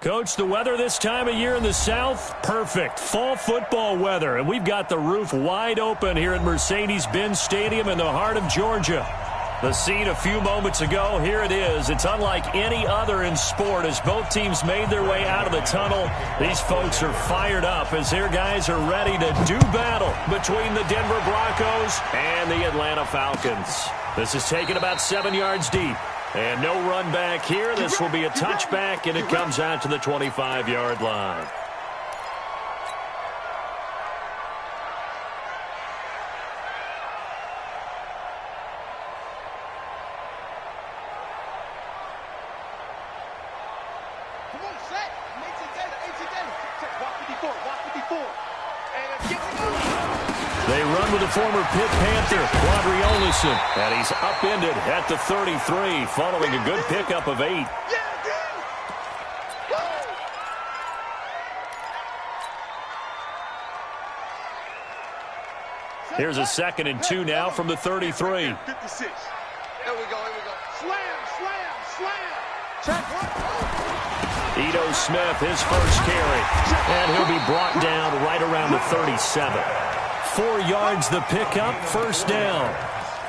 Coach, the weather this time of year in the South, perfect. Fall football weather, and we've got the roof wide open here at Mercedes-Benz Stadium in the heart of Georgia. The scene a few moments ago, here it is. It's unlike any other in sport as both teams made their way out of the tunnel. These folks are fired up as their guys are ready to do battle between the Denver Broncos and the Atlanta Falcons. This is taken about 7 yards deep. And no run back here. This will be a touchback, and it comes out to the 25-yard line. Come on, set. Check, walk 54, walk 54. And get They run with the former Pitt Panther, Quadri Olison, and he's upended at the 33, following a good pickup of 8. Here's a 2nd and 2 now from the 33. 56. Here we go. Slam. Check. Ito Smith, his first carry, and he'll be brought down right around the 37. 4 yards the pickup, first down.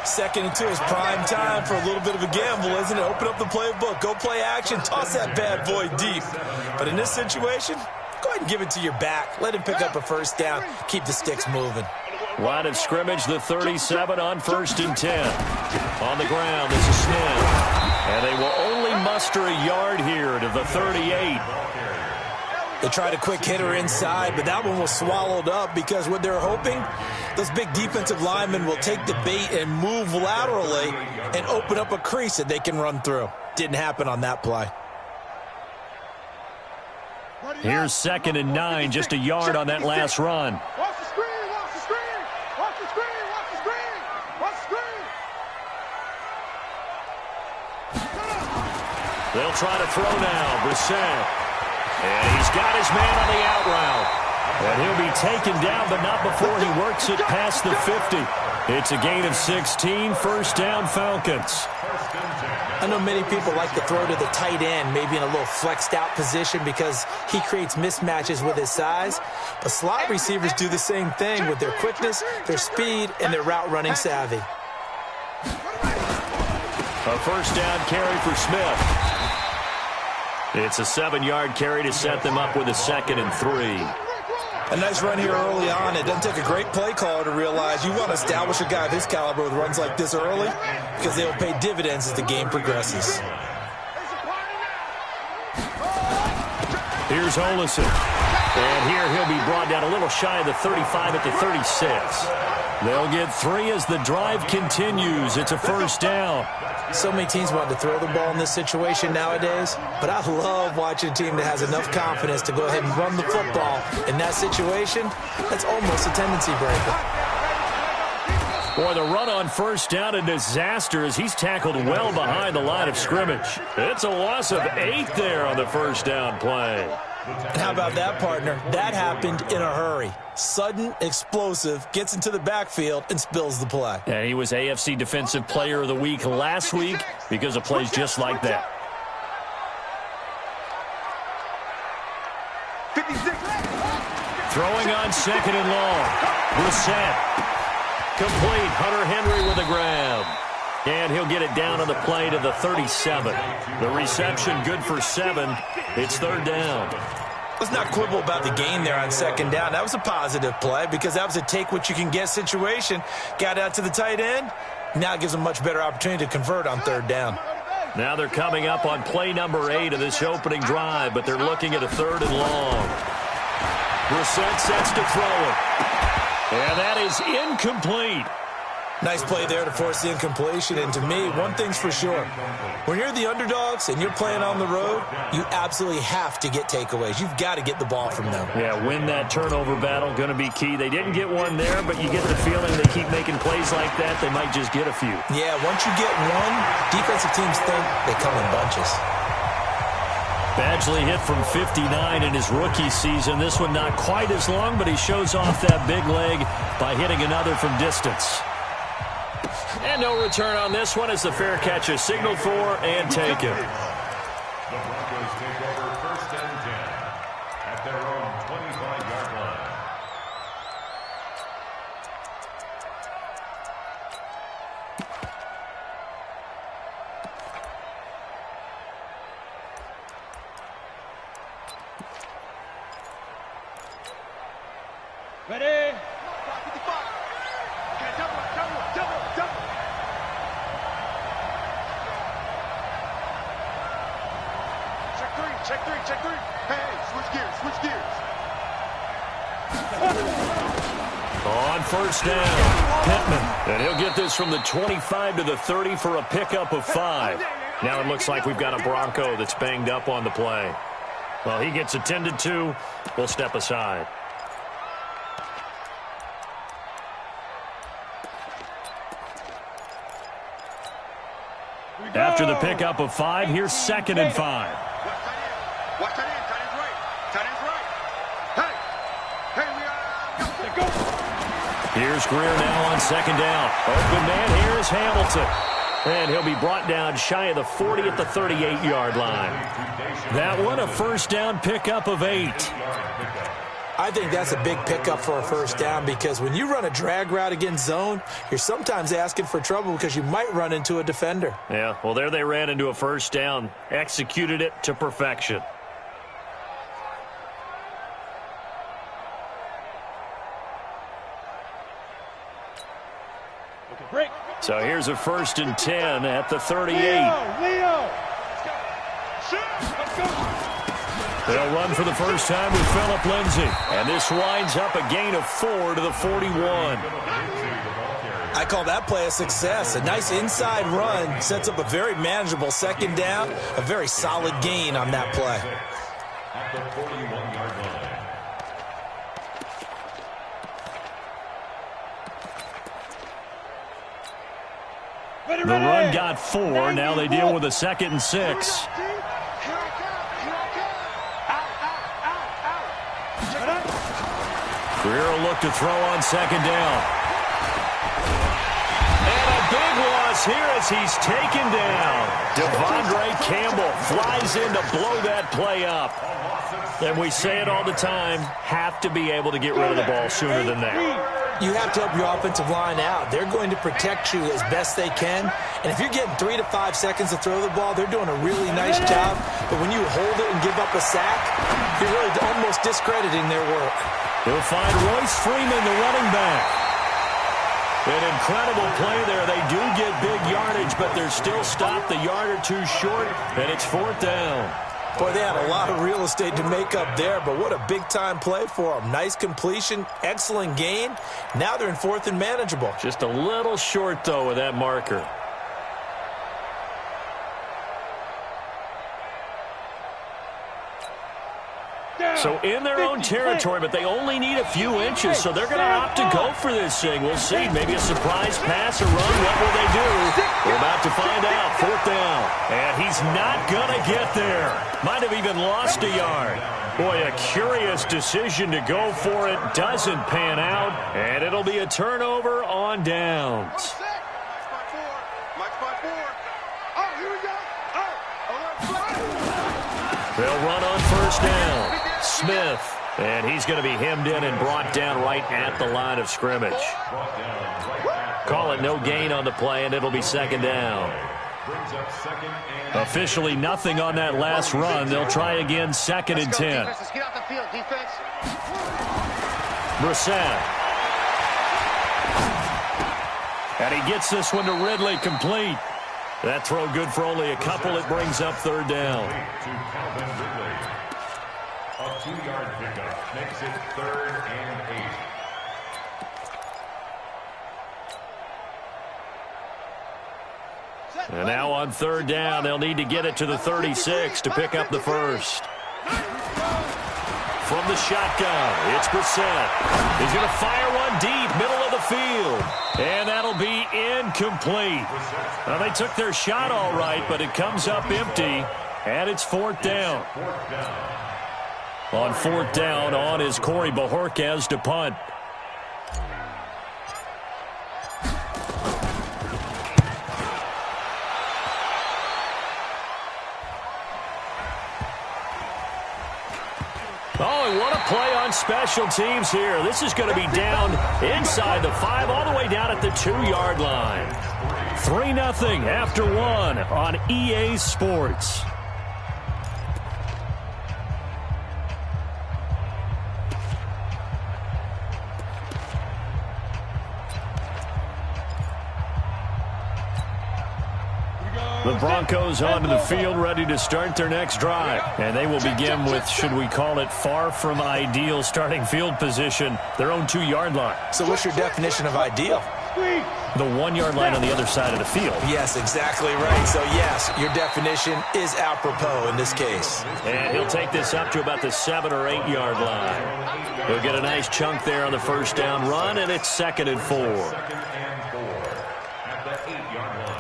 2nd and 2 is prime time for a little bit of a gamble, isn't it? Open up the playbook, go play action, toss that bad boy deep. But in this situation, go ahead and give it to your back. Let him pick up a first down, keep the sticks moving. Line of scrimmage, the 37 on 1st and 10. On the ground is a Smith. And they will only muster a yard here to the 38. They tried a quick hitter inside, but that one was swallowed up because what they're hoping, those big defensive linemen will take the bait and move laterally and open up a crease that they can run through. Didn't happen on that play. Here's 2nd and 9, just a yard on that last run. Watch the screen. They'll try to throw now. Brissett. And he's got his man on the out route. And he'll be taken down, but not before he works it past the 50. It's a gain of 16, first down Falcons. I know many people like to throw to the tight end, maybe in a little flexed out position because he creates mismatches with his size. But slot receivers do the same thing with their quickness, their speed, and their route running savvy. A first down carry for Smith. It's a 7-yard carry to set them up with a 2nd and 3. A nice run here early on. It doesn't take a great play caller to realize you want to establish a guy of his caliber with runs like this early because they will pay dividends as the game progresses. Here's Olison. And here he'll be brought down a little shy of the 35 at the 36. They'll get 3 as the drive continues. It's a first down. So many teams want to throw the ball in this situation nowadays, but I love watching a team that has enough confidence to go ahead and run the football. In that situation, that's almost a tendency breaker. Boy, the run on first down, a disaster as he's tackled well behind the line of scrimmage. It's a loss of 8 there on the first down play. And how about that, partner? That happened in a hurry. Sudden, explosive, gets into the backfield, and spills the play. And he was AFC Defensive Player of the Week last week because of plays just like that. 56. Throwing on 2nd and long. Brissett. Complete. Hunter Henry with a grab. And he'll get it down on the play to the 37. The reception good for 7. It's 3rd down. Let's not quibble about the gain there on 2nd down. That was a positive play because that was a take-what-you-can-get situation. Got out to the tight end. Now it gives them a much better opportunity to convert on 3rd down. Now they're coming up on play number 8 of this opening drive, but they're looking at a 3rd and long. Brissett sets to throw it. And that is incomplete. Nice play there to force the incompletion. And to me, one thing's for sure. When you're the underdogs and you're playing on the road, you absolutely have to get takeaways. You've got to get the ball from them. Yeah, win that turnover battle, going to be key. They didn't get one there, but you get the feeling they keep making plays like that, they might just get a few. Yeah, once you get one, defensive teams think they come in bunches. Badgley hit from 59 in his rookie season. This one not quite as long, but he shows off that big leg by hitting another from distance. And no return on this one as the fair catch is signaled for and taken. The Broncos take over 1st and 10. Check three, check three. Hey, switch gears, switch gears. On first down, Pittman. And he'll get this from the 25 to the 30 for a pickup of 5. Now it looks like we've got a Bronco that's banged up on the play. Well, he gets attended to. We'll step aside. After the pickup of 5, here's 2nd and 5. Watch tight end. Tight end's right. Tight end's right. Hey, we go. Here's Greer now on 2nd down. Open man here is Hamilton. And he'll be brought down shy of the 40 at the 38-yard line. That one a first down pickup of 8. I think that's a big pickup for a first down because when you run a drag route against zone, you're sometimes asking for trouble because you might run into a defender. Yeah, well, there they ran into a first down. Executed it to perfection. So here's a 1st and 10 at the 38. Leo. Let's go. They'll run for the first time with Phillip Lindsay. And this winds up a gain of 4 to the 41. I call that play a success. A nice inside run sets up a very manageable 2nd down. A very solid gain on that play. At the 41-yard line. The run got 4. Now they deal with a 2nd and 6. Greer will look to throw on 2nd down. And a big loss here as he's taken down. Devondre Campbell flies in to blow that play up. And we say it all the time, have to be able to get rid of the ball sooner than that. You have to help your offensive line out. They're going to protect you as best they can. And if you're getting 3 to 5 seconds to throw the ball, they're doing a really nice job. But when you hold it and give up a sack, you're really almost discrediting their work. He'll find Royce Freeman, the running back. An incredible play there. They do get big yardage, but they're still stopped a yard or 2 short, and it's 4th down. Boy, they had a lot of real estate to make up there, but what a big-time play for them. Nice completion, excellent gain. Now they're in 4th and manageable. Just a little short, though, with that marker. So in their own territory, but they only need a few inches, so they're going to opt to go for this thing. We'll see. Maybe a surprise pass or run. What will they do? We're about to find out. 4th down. And he's not going to get there. Might have even lost a yard. Boy, a curious decision to go for it. Doesn't pan out, and it'll be a turnover on downs. They'll run on first down. Smith, and he's going to be hemmed in and brought down right at the line of scrimmage. Call it no gain on the play, and it'll be 2nd down. Officially nothing on that last run. They'll try again 2nd and 10. Let's get out the field, defense. Brissett. And he gets this one to Ridley complete. That throw good for only a couple. It brings up 3rd down. A 2-yard pickup makes it 3rd and 8. And now on 3rd down, they'll need to get it to the 36 to pick up the first. From the shotgun, it's Brissett. He's going to fire one deep, middle of the field. And that'll be incomplete. Well, they took their shot all right, but it comes up empty. And it's 4th down. On 4th down, on is Corey Bajorquez to punt. Oh, and what a play on special teams here. This is going to be down inside the 5, all the way down at the 2-yard line. 3-0 after 1 on EA Sports. The Broncos onto the field, ready to start their next drive. And they will begin with, should we call it, far from ideal starting field position, their own 2-yard line. So what's your definition of ideal? The 1-yard line on the other side of the field. Yes, exactly right. So, yes, your definition is apropos in this case. And he'll take this up to about the 7- or 8-yard line. He'll get a nice chunk there on the first down run, and it's 2nd and 4. At the 8-yard line.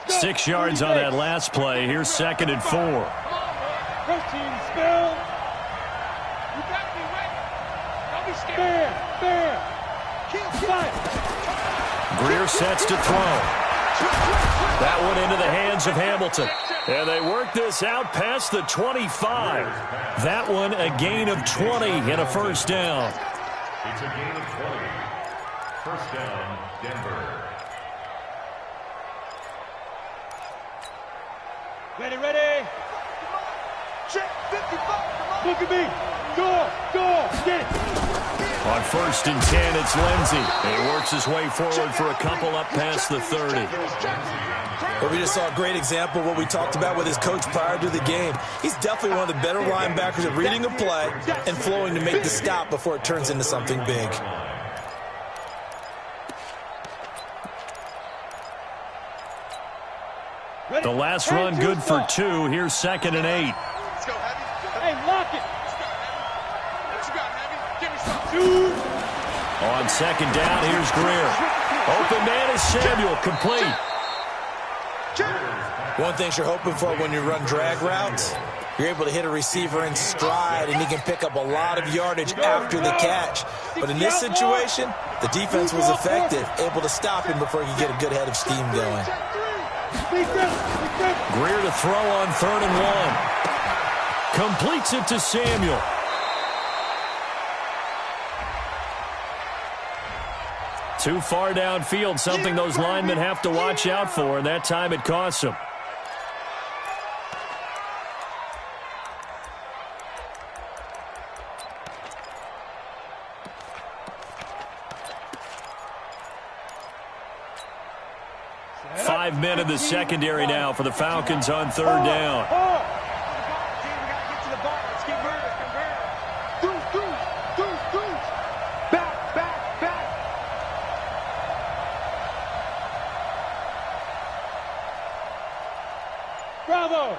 6 yards on that last play. Here's 2nd and 4. First team, spell. You got me right. Don't be scared. Fair. Kill. Greer sets to throw. That one into the hands of Hamilton. And they work this out past the 25. That one a gain of 20 and a first down. It's a gain of 20. First down, Denver. Ready. Check 55. Look at me. Go. Get it. On 1st and 10, it's Lindsey. And he works his way forward for a couple up past the 30. Well, we just saw a great example of what we talked about with his coach prior to the game. He's definitely one of the better linebackers at reading a play and flowing to make the stop before it turns into something big. The last run good for 2. Here's 2nd and 8. Let's go, Heavy. Hey, lock it. What you got, Heavy? Give me some. On 2nd down, here's Greer. Open man is Samuel, complete. One thing you're hoping for when you run drag routes, you're able to hit a receiver in stride, and he can pick up a lot of yardage after the catch. But in this situation, the defense was effective, able to stop him before he could get a good head of steam going. Greer to throw on 3rd and 1. Completes it to Samuel. Too far downfield, something those linemen have to watch out for, and that time it costs them. Five men in the secondary now for the Falcons on 3rd down. Bravo.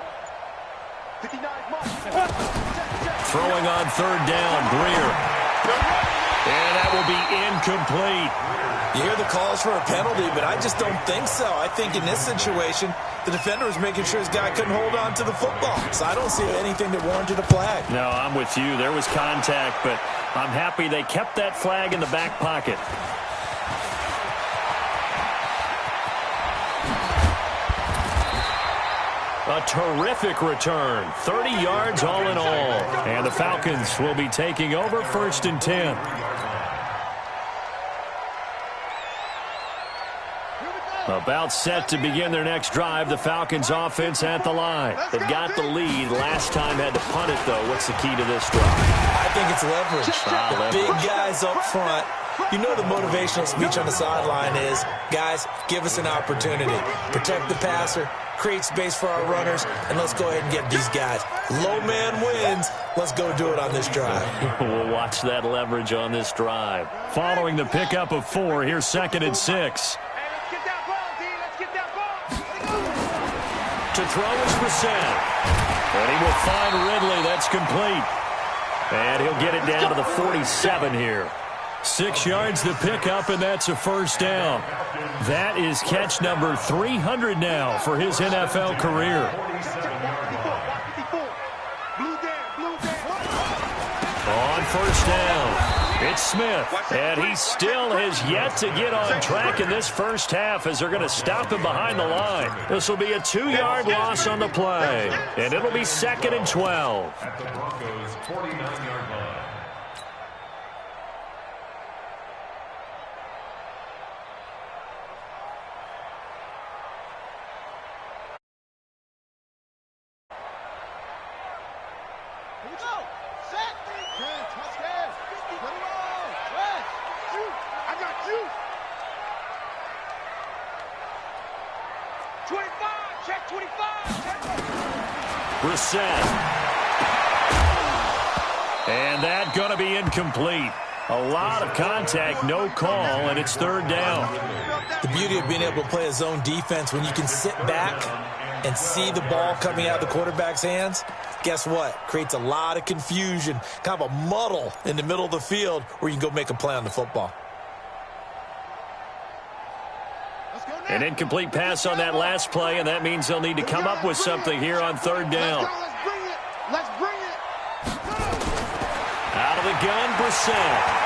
Throwing on 3rd down, Greer. And that will be incomplete. You hear the calls for a penalty, but I just don't think so. I think in this situation, the defender was making sure his guy couldn't hold on to the football. So I don't see anything that warranted a flag. No, I'm with you. There was contact, but I'm happy they kept that flag in the back pocket. A terrific return. 30 yards all in all. And the Falcons will be taking over 1st and 10. About set to begin their next drive. The Falcons offense at the line. They've got the lead. Last time had to punt it, though. What's the key to this drive? I think it's leverage. The big guys up front. You know the motivational speech on the sideline is, guys, give us an opportunity. Protect the passer, create space for our runners, and let's go ahead and get these guys. Low man wins. Let's go do it on this drive. We'll watch that leverage on this drive. Following the pickup of 4, here's 2nd and 6. To throw is Brissett. And he will find Ridley. That's complete. And he'll get it down to the 47 here. 6 yards the pickup, and that's a first down. That is catch number 300 now for his NFL career. On first down, it's Smith, and he still has yet to get on track in this first half as they're going to stop him behind the line. This will be a 2-yard loss on the play, and it'll be 2nd and 12. At the Broncos' 49-yard line. 25, check 25. Check. Brissett. And that going to be incomplete. A lot of contact, no call, and it's third down. The beauty of being able to play a zone defense when you can sit back and see the ball coming out of the quarterback's hands, guess what? Creates a lot of confusion, kind of a muddle in the middle of the field where you can go make a play on the football. An incomplete pass on that last play, and that means they'll need to come up with something here on third down. Let's bring it. Out of the gun, Brissett.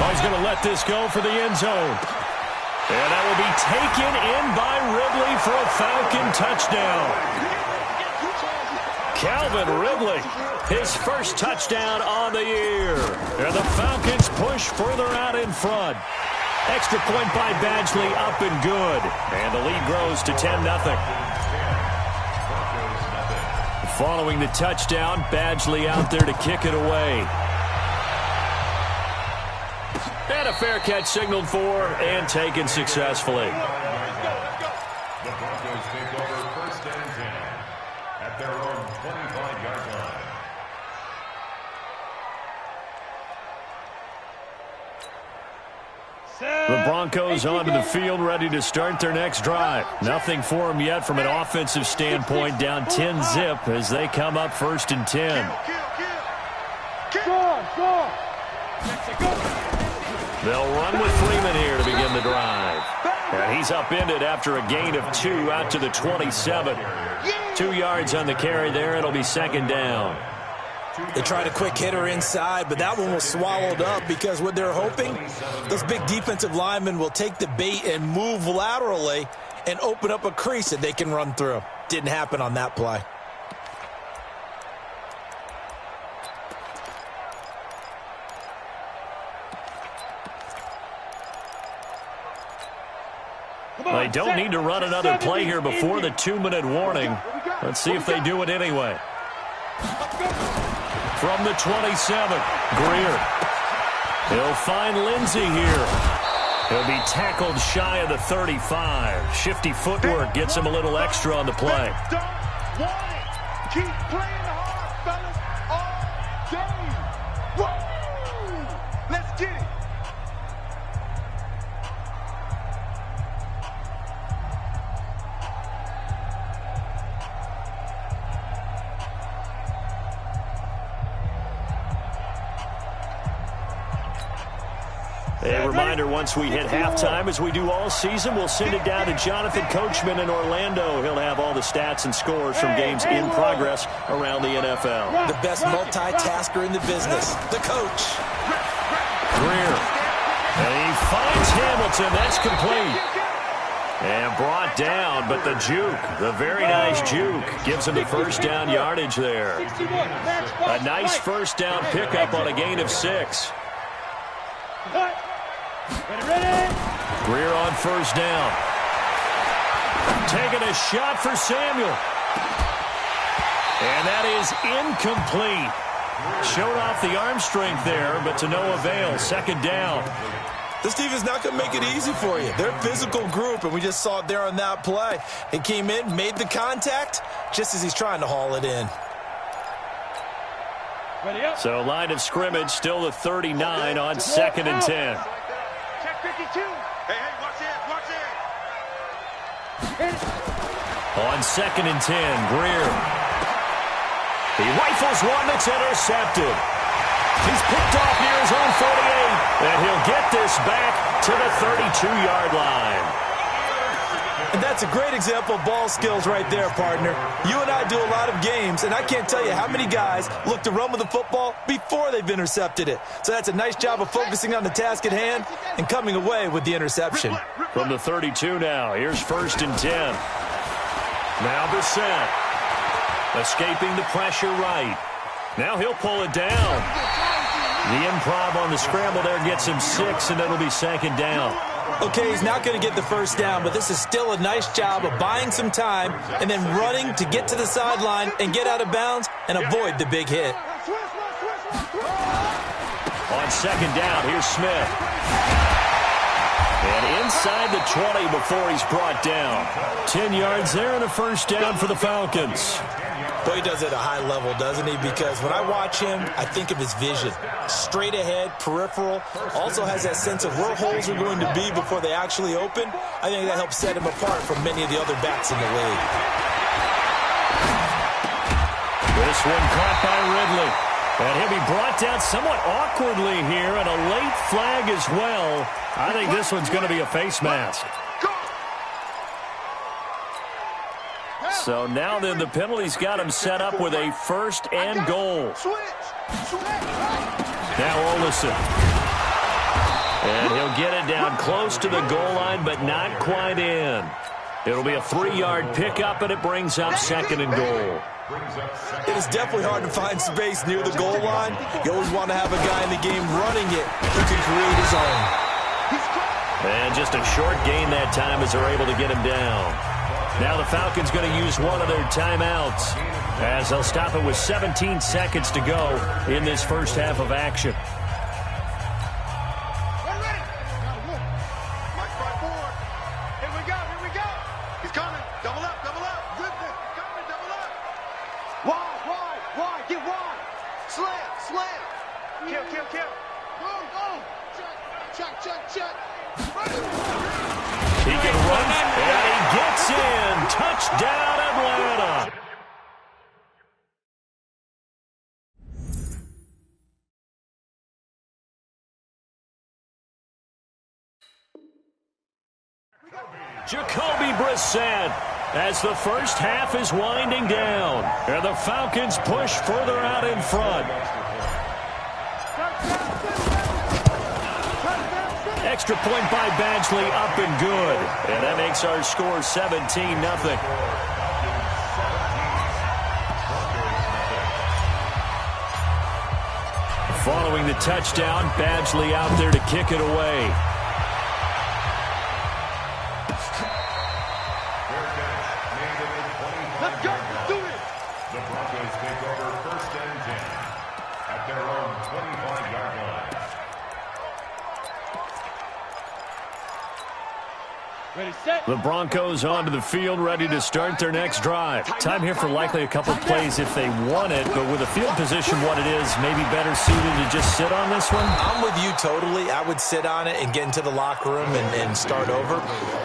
Oh, he's going to let this go for the end zone. And that will be taken in by Ridley for a Falcon touchdown. Calvin Ridley, his first touchdown on the year. And the Falcons push further out in front. Extra point by Badgley, up and good. And the lead grows to 10-0. Following the touchdown, Badgley out there to kick it away. And a fair catch signaled for and taken successfully. The Broncos take over first and 10 at their own 25-yard line. The Broncos onto the field, ready to start their next drive. Nothing for them yet from an offensive standpoint, down 10-zip as they come up first and 10. They'll run with Freeman here to begin the drive. And he's upended after a gain of 2 out to the 27. 2 yards on the carry there. It'll be second down. They tried a quick hitter inside, but that one was swallowed up because what they're hoping, those big defensive linemen will take the bait and move laterally and open up a crease that they can run through. Didn't happen on that play. They don't need to run another play here before the 2-minute warning. Let's see if they do it anyway. From the 27, Greer. He'll find Lindsey here. He'll be tackled shy of the 35. Shifty footwork gets him a little extra on the play. Keep playing hard, fellas, all game. Woo! Let's get it. A reminder, once we hit halftime, as we do all season, we'll send it down to Jonathan Coachman in Orlando. He'll have all the stats and scores from games in progress around the NFL. The best multitasker in the business, the coach. Greer. And he finds Hamilton. That's complete. And brought down, but the juke, the very nice juke, gives him the first down yardage there. A nice first down pickup on a gain of 6. Greer on first down. Taking a shot for Samuel. And that is incomplete. Showed off the arm strength there, but to no avail. Second down. This team is not going to make it easy for you. They're a physical group, and we just saw it there on that play. He came in, made the contact, just as he's trying to haul it in. So line of scrimmage, still the 39 on second and 10. Check 52. Hey, watch it. On second and 10, Greer. He rifles one that's intercepted. He's picked off near his own 48, and he'll get this back to the 32-yard line. And that's a great example of ball skills right there, partner. You and I do a lot of games, and I can't tell you how many guys look to run with the football before they've intercepted it. So that's a nice job of focusing on the task at hand and coming away with the interception. From the 32 now, here's first and 10. Now Brissett. Escaping the pressure right. Now he'll pull it down. The improv on the scramble there gets him 6, and it'll be second down. Okay, he's not going to get the first down, but this is still a nice job of buying some time and then running to get to the sideline and get out of bounds and avoid the big hit. On second down, here's Smith. And inside the 20 before he's brought down. 10 yards there and a first down for the Falcons. Well, he does it at a high level, doesn't he? Because when I watch him, I think of his vision. Straight ahead, peripheral. Also has that sense of where holes are going to be before they actually open. I think that helps set him apart from many of the other backs in the league. This one caught by Ridley. And he'll be brought down somewhat awkwardly here, and a late flag as well. I think this one's going to be a face mask. So now then, the penalty's got him set up with a first and goal. Now Olsen. And he'll get it down close to the goal line, but not quite in. It'll be a 3-yard pickup, and it brings up second and goal. It is definitely hard to find space near the goal line. You always want to have a guy in the game running it who can create his own. And just a short gain that time as they're able to get him down. Now the Falcons going to use one of their timeouts as they'll stop it with 17 seconds to go in this first half of action. He can run, and he gets in. Touchdown, Atlanta. Jacoby Brissett as the first half is winding down. And the Falcons push further out in front. Extra point by Badgley, up and good. And that makes our score 17-0. Following the touchdown, Badgley out there to kick it away. Let's go, do it. The Broncos take over first and 10 at their own 25-yard line. Ready, set. The Broncos onto the field, ready to start their next drive. Time here for likely a couple plays if they want it, but with the field position what it is, maybe better suited to just sit on this one? I'm with you totally. I would sit on it and get into the locker room and start over.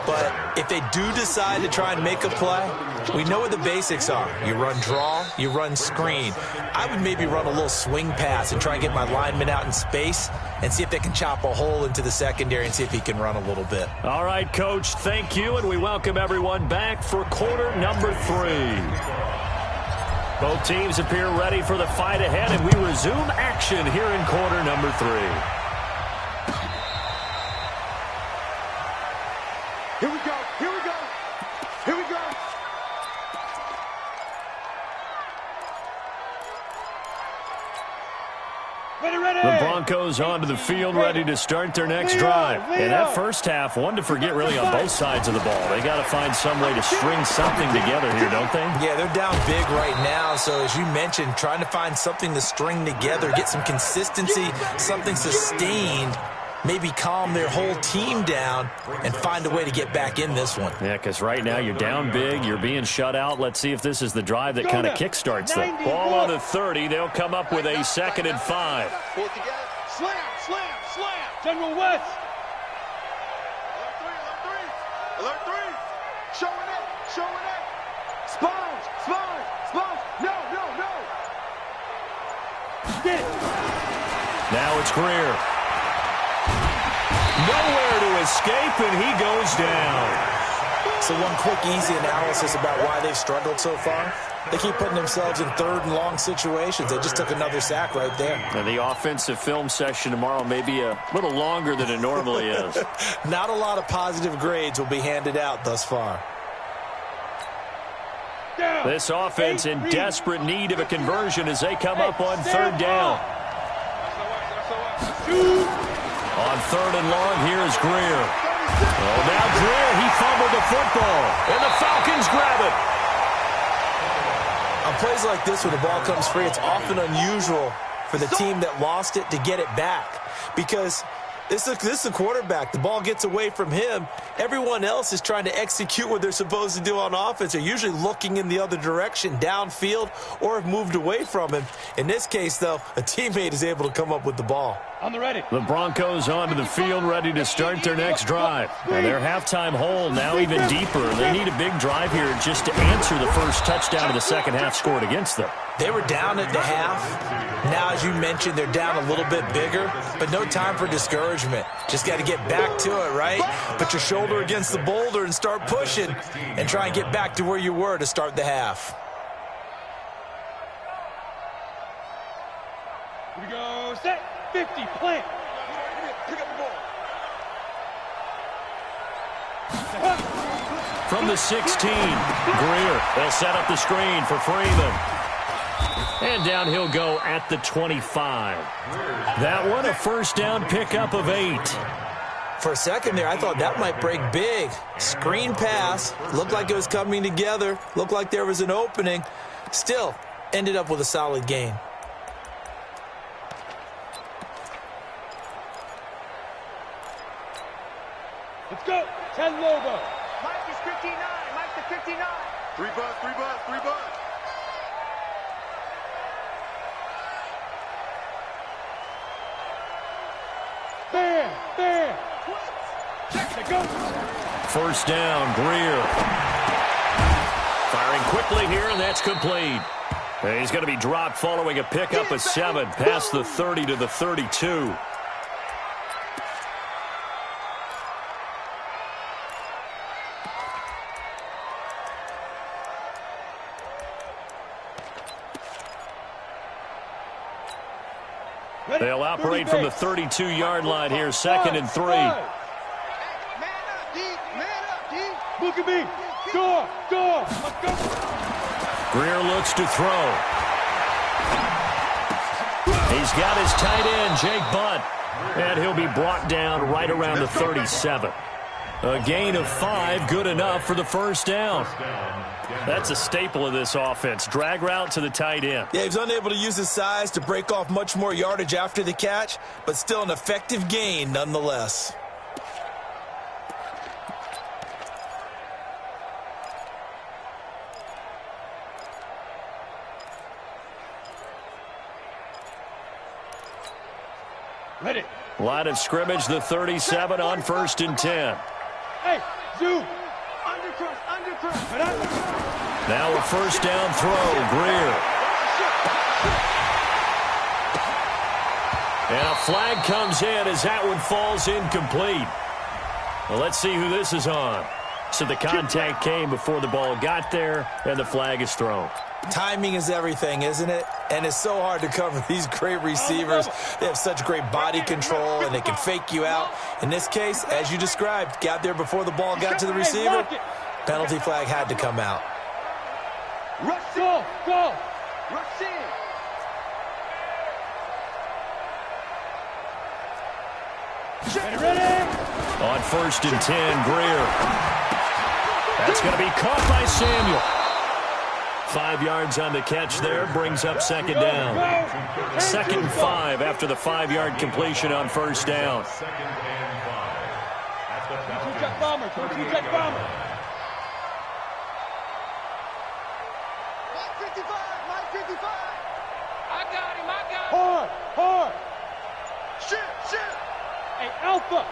But if they do decide to try and make a play, we know what the basics are. You run draw, you run screen. I would maybe run a little swing pass and try and get my lineman out in space and see if they can chop a hole into the secondary and see if he can run a little bit. All right, Coach, thank you, and we welcome everyone back for quarter number 3. Both teams appear ready for the fight ahead, and we resume action here in quarter number 3. Here we go, here we go, here we go. The Broncos onto the field, ready to start their next drive. And that first half, one to forget really on both sides of the ball. They got to find some way to string something together here, don't they? Yeah, they're down big right now. So as you mentioned, trying to find something to string together, get some consistency, something sustained, maybe calm their whole team down and find a way to get back in this one. Yeah, because right now you're down big, you're being shut out. Let's see if this is the drive that kind of kickstarts them. Ball on the 30, they'll come up with a 2nd and 5. Slam, slam, slam. General West. Alert 3. Showing it. Sponge. No. Get it. Now it's Greer. Nowhere to escape, and he goes down. So one quick, easy analysis about why they've struggled so far. They keep putting themselves in 3rd and long situations. They just took another sack right there. And the offensive film session tomorrow may be a little longer than it normally is. Not a lot of positive grades will be handed out thus far. This offense in desperate need of a conversion as they come up on 3rd down. On 3rd and long, here's Greer. Oh, now Greer, he fumbled the football, and the Falcons grab it. On plays like this, when the ball comes free, it's often unusual for the team that lost it to get it back because This is the quarterback. The ball gets away from him. Everyone else is trying to execute what they're supposed to do on offense. They're usually looking in the other direction, downfield, or have moved away from him. In this case, though, a teammate is able to come up with the ball. On the ready. The Broncos onto the field, ready to start their next drive. And their halftime hole now even deeper. They need a big drive here just to answer the first touchdown of the second half scored against them. They were down at the half. Now, as you mentioned, they're down a little bit bigger, but no time for discouragement. Just got to get back to it, right? Put your shoulder against the boulder and start pushing and try and get back to where you were to start the half. Here we go. Set. 50. Plant. Pick up the ball. From the 16, Greer. They'll set up the screen for Freeman. And down he'll go at the 25. That one, a first down pickup of 8. For a second there, I thought that might break big. Screen pass. Looked like it was coming together. Looked like there was an opening. Still, ended up with a solid gain. Let's go. 10 logo. Mike is 59. Mike the 59. 3 bucks, 3 bucks, 3 bucks. Bam. Bam. Check. Go. First down, Greer. Firing quickly here, and that's complete. And he's going to be dropped following a pickup of 7 past the 30 to the 32. They'll operate from the 32-yard line here, 2nd and 3. Man up, D. Man up, D. Look at me. Go. Let's go. Greer looks to throw. He's got his tight end, Jake Bunt. And he'll be brought down right around the 37. A gain of 5, good enough for the first down. That's a staple of this offense. Drag route to the tight end. Yeah, he was unable to use his size to break off much more yardage after the catch, but still an effective gain nonetheless. Ready. Line of scrimmage, the 37 on 1st and 10. Hey, zoom. Now a first down throw, Greer. And a flag comes in as that one falls incomplete. Well, let's see who this is on. So the contact came before the ball got there, and the flag is thrown. Timing is everything, isn't it? And it's so hard to cover these great receivers. They have such great body control, and they can fake you out. In this case, as you described, got there before the ball got to the receiver. Penalty flag had to come out. Go. Rush in. Ready. On 1st and 10, Greer. That's going to be caught by Samuel. 5 yards on the catch there, brings up 2nd down. 2nd and 5 after the 5-yard completion on 1st down. 2nd and 5. At the Two-check bomber. Two-check bomber. Mike 55. Mike 55. I got him. Hard. Shoot. Hey, Alpha.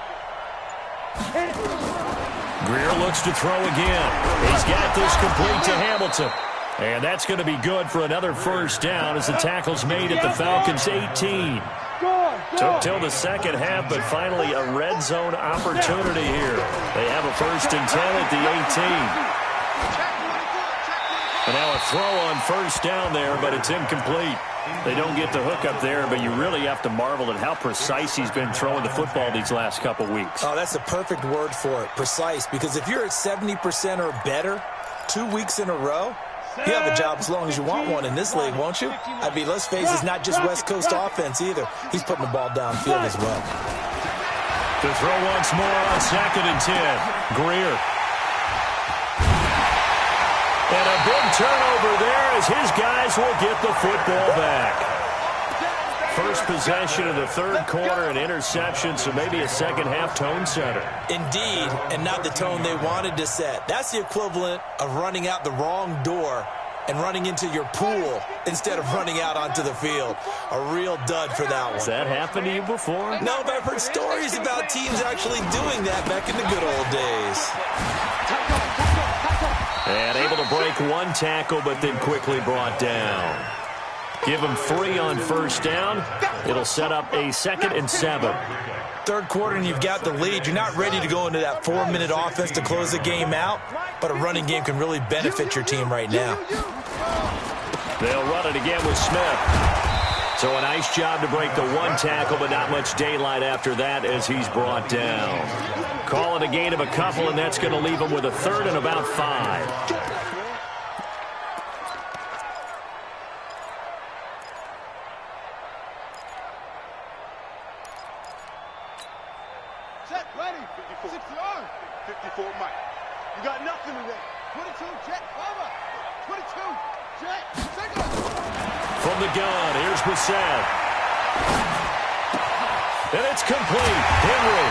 Greer looks to throw again. He's got this complete to Hamilton. And that's going to be good for another first down as the tackle's made at the Falcons' 18. Took till the second half, but finally a red zone opportunity here. They have a 1st and 10 at the 18. And now a throw on 1st down there, but it's incomplete. They don't get the hook up there, but you really have to marvel at how precise he's been throwing the football these last couple weeks. Oh, that's the perfect word for it, precise, because if you're at 70% or better 2 weeks in a row, you have a job as long as you want one in this league, won't you? I mean, let's face it, it's not just West Coast offense either. He's putting the ball downfield as well. To throw once more on 2nd and 10. Greer. And a big turnover there as his guys will get the football back. first possession of the third quarter, an interception, so maybe a second-half tone setter. Indeed, and not the tone they wanted to set. That's the equivalent of running out the wrong door and running into your pool instead of running out onto the field. A real dud for that one. Has that happened to you before? No, but I've heard stories about teams actually doing that back in the good old days. And able to break one tackle, but then quickly brought down. Give him 3 on first down. It'll set up a 2nd and 7. Third quarter and you've got the lead. You're not ready to go into that 4-minute offense to close the game out, but a running game can really benefit your team right now. They'll run it again with Smith. So a nice job to break the one tackle, but not much daylight after that as he's brought down. Call it a gain of a couple, and that's going to leave him with a 3rd and about 5. Check, ready. 54. 54, Mike. You got nothing today. 22, check, over. 22, check, second. From the gun, here's Bissett. And it's complete. Henry.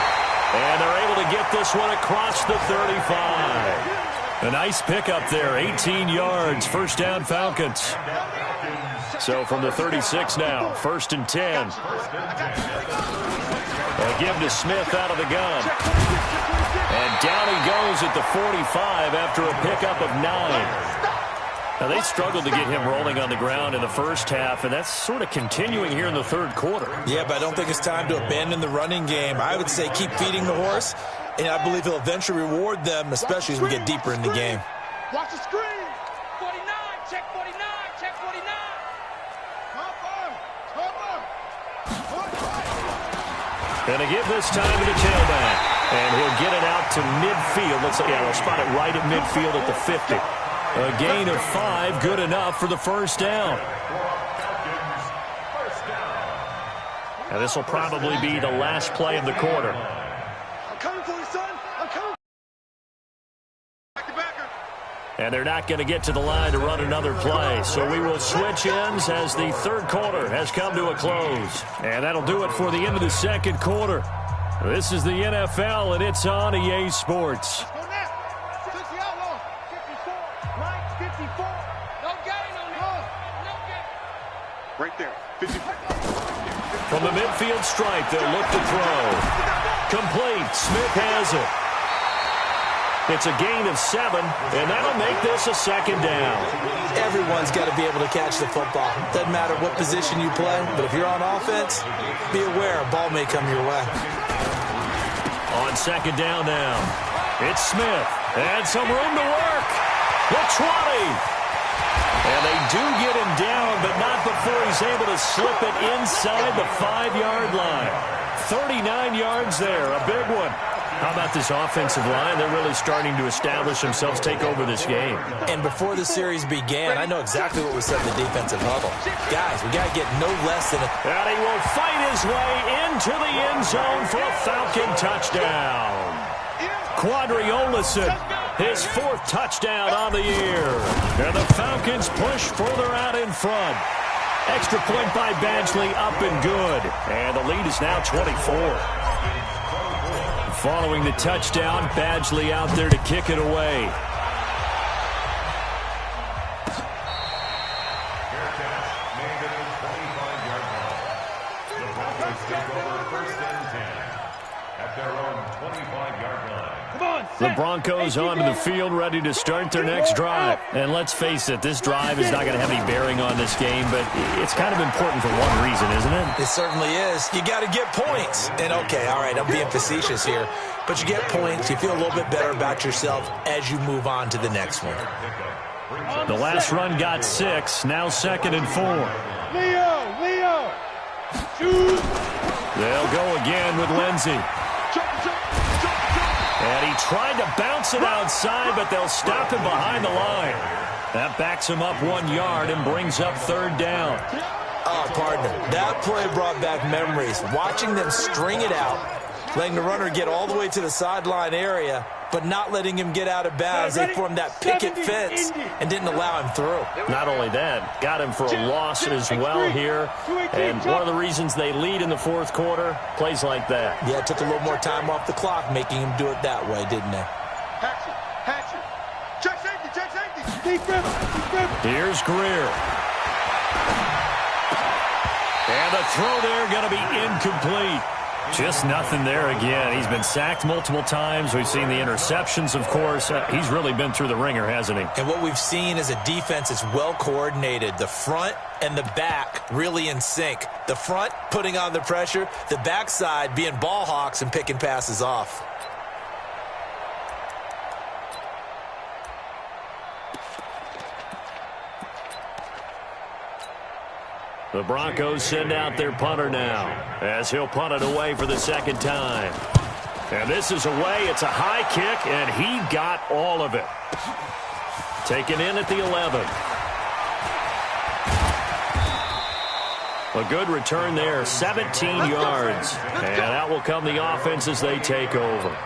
And they're able to get this one across the 35. A nice pickup there, 18 yards, first down Falcons. So from the 36 now, 1st and 10. They'll give to Smith out of the gun. And down he goes at the 45 after a pickup of 9. Now, they struggled to get him rolling on the ground in the first half, and that's sort of continuing here in the third quarter. Yeah, but I don't think it's time to abandon the running game. I would say keep feeding the horse, and I believe he'll eventually reward them, especially as we get deeper in the game. Watch the screen. 49, check 49, check 49. And they give this time to the tailback. And he'll get it out to midfield. They'll spot it right at midfield at the 50. A gain of 5, good enough for the first down. And this will probably be the last play of the quarter. I'm coming for you, son. I'm coming. And they're not going to get to the line to run another play. So we will switch ends as the third quarter has come to a close. And that'll do it for the end of the second quarter. This is the NFL, and it's on EA Sports. Right there. 54. From the midfield stripe, they'll look to throw. Complete. Smith has it. It's a gain of 7, and that'll make this a second down. Everyone's got to be able to catch the football. Doesn't matter what position you play, but if you're on offense, be aware a ball may come your way. On second down now, it's Smith. And some room to work. The 20. And they do get him down, but not before he's able to slip it inside the 5-yard line. 39 yards there, a big one. How about this offensive line? They're really starting to establish themselves, take over this game. And before the series began, I know exactly what was said in the defensive huddle. Guys, we got to get no less than a... And he will fight his way into the end zone for a Falcon touchdown. Quadri Olison, his 4th touchdown on the year. And the Falcons push further out in front. Extra point by Badgley, up and good. And the lead is now 24. Following the touchdown, Badgley out there to kick it away. The Broncos onto the field, ready to start their next drive. And let's face it, this drive is not going to have any bearing on this game, but it's kind of important for one reason, isn't it? It certainly is. You got to get points. And, okay, all right, I'm being facetious here. But you get points, you feel a little bit better about yourself as you move on to the next one. The last run got 6, now 2nd and 4. Leo, choose. They'll go again with Lindsey. And he tried to bounce it outside, but they'll stop him behind the line. That backs him up 1 yard and brings up 3rd down. Oh, partner, that play brought back memories. Watching them string it out letting the runner get all the way to the sideline area, but not letting him get out of bounds. They formed that picket fence and didn't allow him through. Not only that, got him for a loss as well here. And one of the reasons they lead in the fourth quarter, plays like that. Yeah, it took a little more time off the clock, making him do it that way, didn't they? Hatchet. Check safety. Defense. Here's Greer. And the throw there going to be incomplete. Just nothing there again. He's been sacked multiple times. We've seen the interceptions, of course. He's really been through the ringer, hasn't he? And what we've seen is a defense that's well coordinated. The front and the back really in sync. The front putting on the pressure. The backside being ball hawks and picking passes off. The Broncos send out their punter now as he'll punt it away for the second time. And this is away. It's a high kick, and he got all of it. Taken in at the 11. A good return there, 17 yards. And out will come the offense as they take over.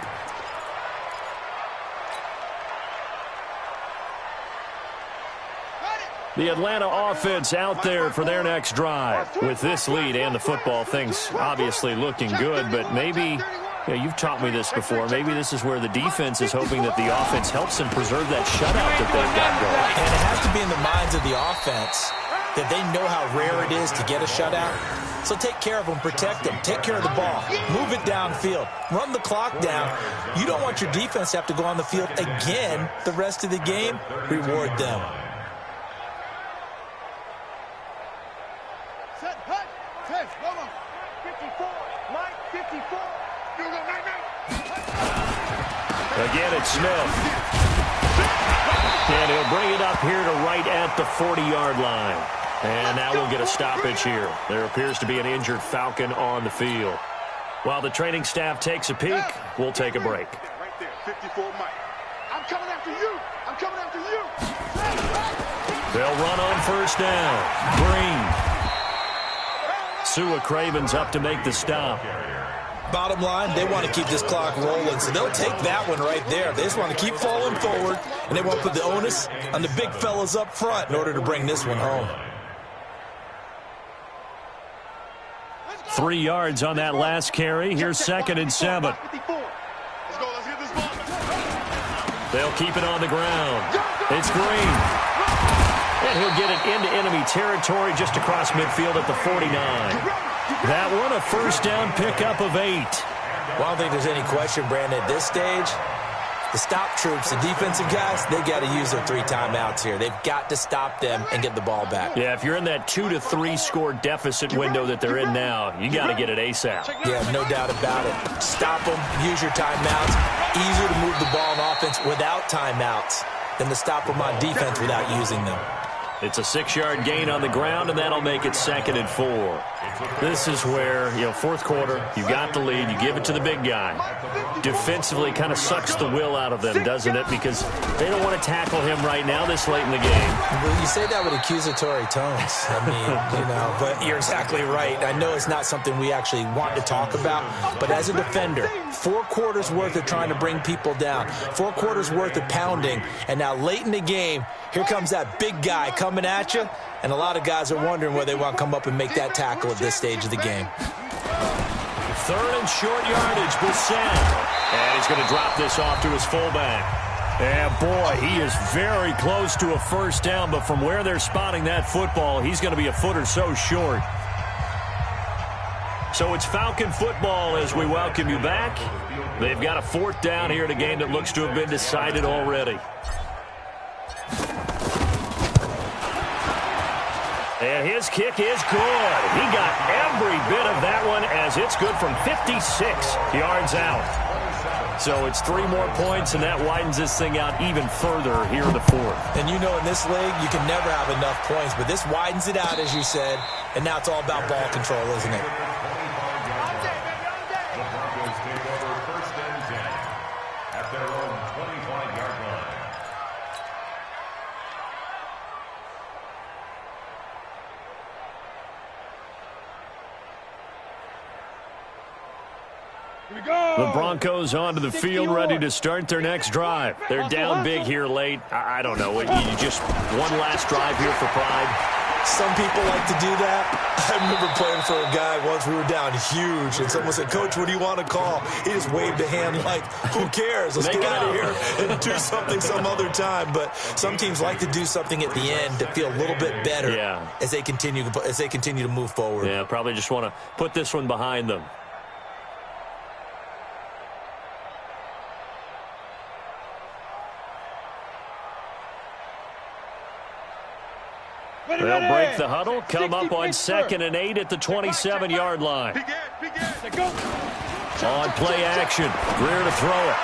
The Atlanta offense out there for their next drive. With this lead and the football, things obviously looking good, but maybe, you've taught me this before, maybe this is where the defense is hoping that the offense helps them preserve that shutout that they've got going. And it has to be in the minds of the offense that they know how rare it is to get a shutout. So take care of them, protect them, take care of the ball, move it downfield, run the clock down. You don't want your defense to have to go on the field again the rest of the game. Reward them. Again, it's Smith. And he'll bring it up here to right at the 40-yard line. And now we'll get a stoppage here. There appears to be an injured Falcon on the field. While the training staff takes a peek, we'll take a break. Right there, 54 Mike. I'm coming after you. I'm coming after you. They'll run on first down. Green. Sua Craven's up to make the stop. Bottom line, they want to keep this clock rolling, so they'll take that one right there. They just want to keep falling forward, and they want to put the onus on the big fellas up front in order to bring this one home. 3 yards on that last carry. Here's 2nd and 7. Let's go. Let's get this ball. They'll keep it on the ground. It's Green. And he'll get it into enemy territory just across midfield at the 49. That one, a first down pickup of 8. Well, I don't think there's any question, Brandon, at this stage, the stop troops, the defensive guys, they got to use their 3 timeouts here. They've got to stop them and get the ball back. Yeah, if you're in that 2 to 3 score deficit window that they're in now, you got to get it ASAP. Yeah, no doubt about it. Stop them, use your timeouts. Easier to move the ball on offense without timeouts than to stop them on defense without using them. It's a 6-yard gain on the ground, and that'll make it 2nd and 4. This is where, fourth quarter, you got the lead, you give it to the big guy. Defensively kind of sucks the will out of them, doesn't it? Because they don't want to tackle him right now this late in the game. Well, you say that with accusatory tones. I mean, but you're exactly right. I know it's not something we actually want to talk about, but as a defender, 4 quarters worth of trying to bring people down, 4 quarters worth of pounding, and now late in the game, here comes that big guy coming at you, and a lot of guys are wondering whether they want to come up and make that tackle at this stage of the game. 3rd and short yardage, Brissett. And he's going to drop this off to his fullback. And boy, he is very close to a first down, but from where they're spotting that football, he's going to be a foot or so short. So it's Falcon football as we welcome you back. They've got a 4th down here in a game that looks to have been decided already. And his kick is good. He got every bit of that one as it's good from 56 yards out. So it's 3 more points, and that widens this thing out even further here in the 4th. And in this league, you can never have enough points, but this widens it out, as you said, and now it's all about ball control, isn't it? The Broncos take over 1st and 10 at their own 25-yard line. The Broncos onto the field, ready to start their next drive. They're down big here late. I don't know. You just one last drive here for pride. Some people like to do that. I remember playing for a guy once. We were down huge, and someone said, "Coach, what do you want to call?" He just waved a hand like, "Who cares? Let's get out of here and do something some other time." But some teams like to do something at the end to feel a little bit better as they continue to move forward. Yeah, probably just want to put this one behind them. They'll break the huddle, come up on 2nd and 8 at the 27-yard line. On play action, Greer to throw it.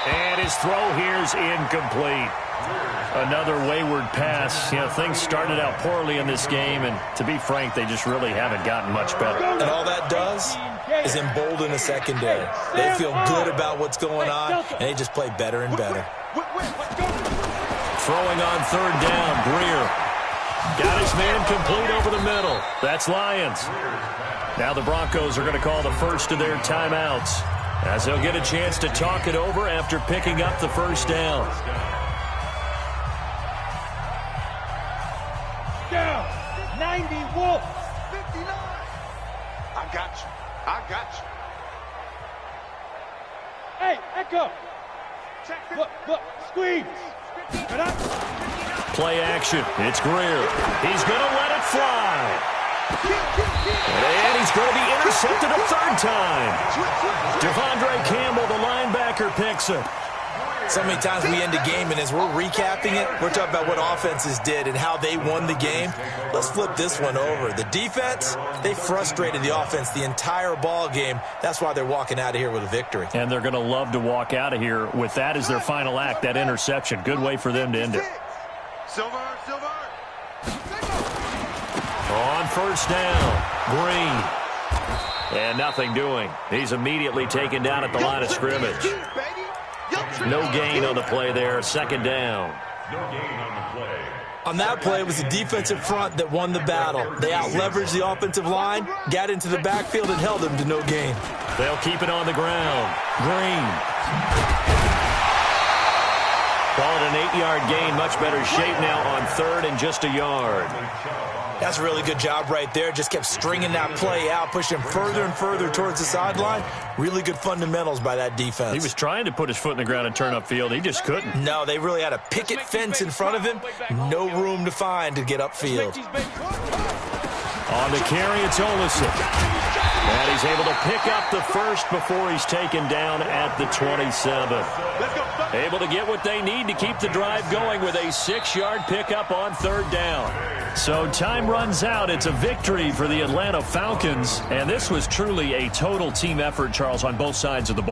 And his throw here's incomplete. Another wayward pass. You know, things started out poorly in this game, and to be frank, they just really haven't gotten much better. And all that does is embolden the secondary. They feel good about what's going on, and they just play better and better. Throwing on 3rd down, Greer. Got his man complete over the middle. That's Lions. Now the Broncos are going to call the first of their timeouts, as they'll get a chance to talk it over after picking up the first down. Down. 90 Wolf. 59. I got you. I got you. Hey, Echo. Look. Squeeze. Get up. Play action. It's Greer. He's going to let it fly. And he's going to be intercepted a 3rd time. Devondre Campbell, the linebacker, picks it. So many times we end a game, and as we're recapping it, we're talking about what offenses did and how they won the game. Let's flip this one over. The defense, they frustrated the offense the entire ball game. That's why they're walking out of here with a victory. And they're going to love to walk out of here with that as their final act, that interception. Good way for them to end it. Silver. On 1st down, Green. And nothing doing. He's immediately taken down at the line of scrimmage. No gain on the play there. 2nd down. No gain on the play. On that play, it was the defensive front that won the battle. They out-leveraged the offensive line, got into the backfield, and held them to no gain. They'll keep it on the ground. Green. Call it an 8-yard gain. Much better shape now on 3rd and just a yard. That's a really good job right there. Just kept stringing that play out, pushing him further and further towards the sideline. Really good fundamentals by that defense. He was trying to put his foot in the ground and turn upfield. He just couldn't. No, they really had a picket fence in front of him. No room to find to get upfield. On the carry, it's Olsen. And he's able to pick up the first before he's taken down at the 27. Able to get what they need to keep the drive going with a 6-yard pickup on 3rd down. So time runs out. It's a victory for the Atlanta Falcons. And this was truly a total team effort, Charles, on both sides of the ball.